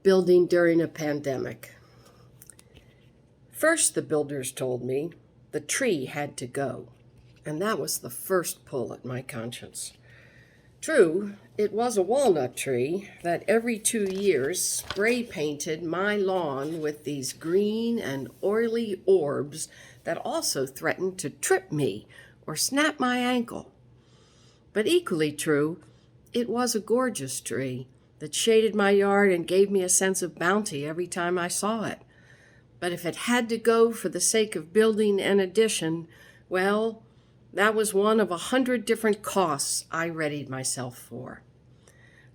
Building during a pandemic. First, the builders told me the tree had to go, and that was the first pull at my conscience. True, it was a walnut tree that every 2 years spray painted my lawn with these green and oily orbs that also threatened to trip me or snap my ankle. But equally true, it was a gorgeous tree that shaded my yard and gave me a sense of bounty every time I saw it. But if it had to go for the sake of building an addition, well, that was one of 100 different costs I readied myself for.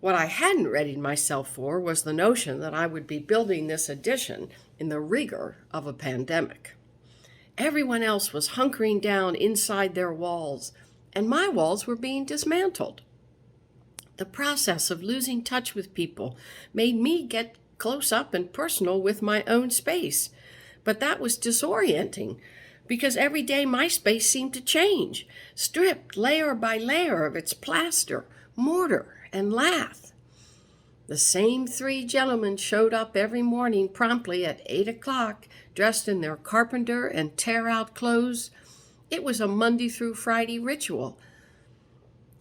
What I hadn't readied myself for was the notion that I would be building this addition in the rigor of a pandemic. Everyone else was hunkering down inside their walls, and my walls were being dismantled. The process of losing touch with people made me get close up and personal with my own space. But that was disorienting because every day my space seemed to change, stripped layer by layer of its plaster, mortar, and lath. The same 3 gentlemen showed up every morning promptly at 8 o'clock, dressed in their carpenter and tear-out clothes. It was a Monday through Friday ritual.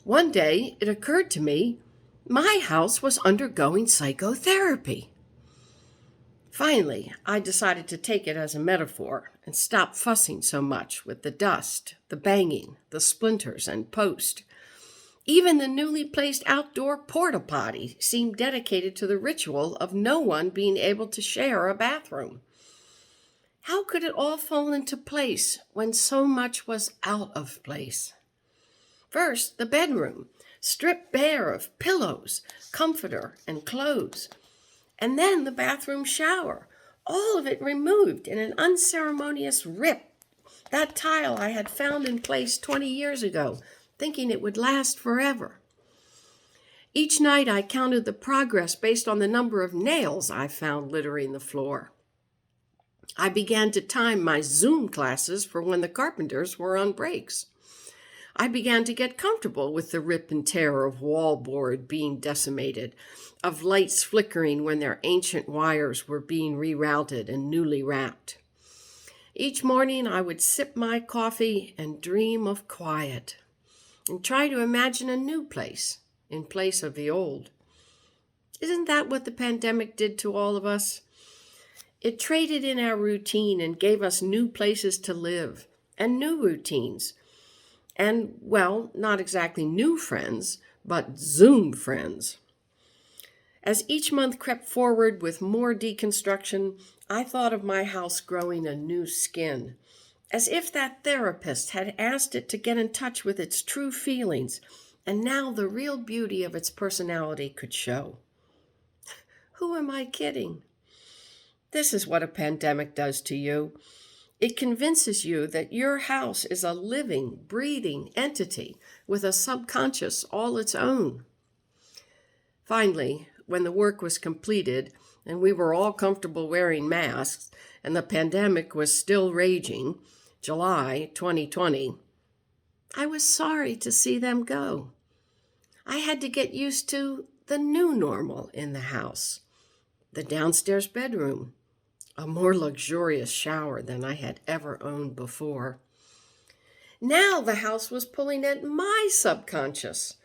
One day, it occurred to me, my house was undergoing psychotherapy. Finally, I decided to take it as a metaphor and stop fussing so much with the dust, the banging, the splinters, and post. Even the newly placed outdoor porta potty seemed dedicated to the ritual of no one being able to share a bathroom. How could it all fall into place when so much was out of place? First, the bedroom, stripped bare of pillows, comforter, and clothes. And then the bathroom shower, all of it removed in an unceremonious rip. That tile I had found in place 20 years ago, thinking it would last forever. Each night I counted the progress based on the number of nails I found littering the floor. I began to time my Zoom classes for when the carpenters were on breaks. I began to get comfortable with the rip and tear of wallboard being decimated, of lights flickering when their ancient wires were being rerouted and newly wrapped. Each morning I would sip my coffee and dream of quiet, and try to imagine a new place in place of the old. Isn't that what the pandemic did to all of us? It traded in our routine and gave us new places to live and new routines. And, well, not exactly new friends, but Zoom friends. As each month crept forward with more deconstruction, I thought of my house growing a new skin, as if that therapist had asked it to get in touch with its true feelings, and now the real beauty of its personality could show. Who am I kidding? This is what a pandemic does to you. It convinces you that your house is a living, breathing entity with a subconscious all its own. Finally, when the work was completed and we were all comfortable wearing masks and the pandemic was still raging, July 2020, I was sorry to see them go. I had to get used to the new normal in the house. The downstairs bedroom, a more luxurious shower than I had ever owned before. Now the house was pulling at my subconscious,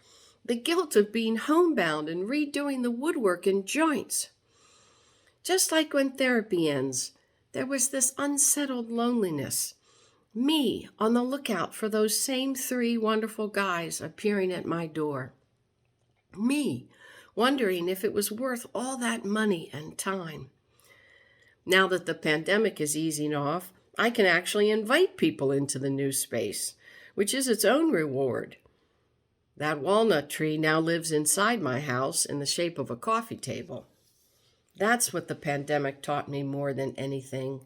the guilt of being homebound and redoing the woodwork and joints. Just like when therapy ends, there was this unsettled loneliness, me on the lookout for those same 3 wonderful guys appearing at my door. Me wondering if it was worth all that money and time. Now that the pandemic is easing off, I can actually invite people into the new space, which is its own reward. That walnut tree now lives inside my house in the shape of a coffee table. That's what the pandemic taught me more than anything.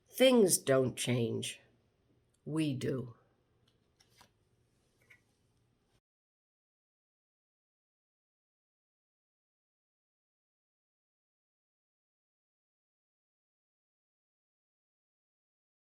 Things don't change. We do.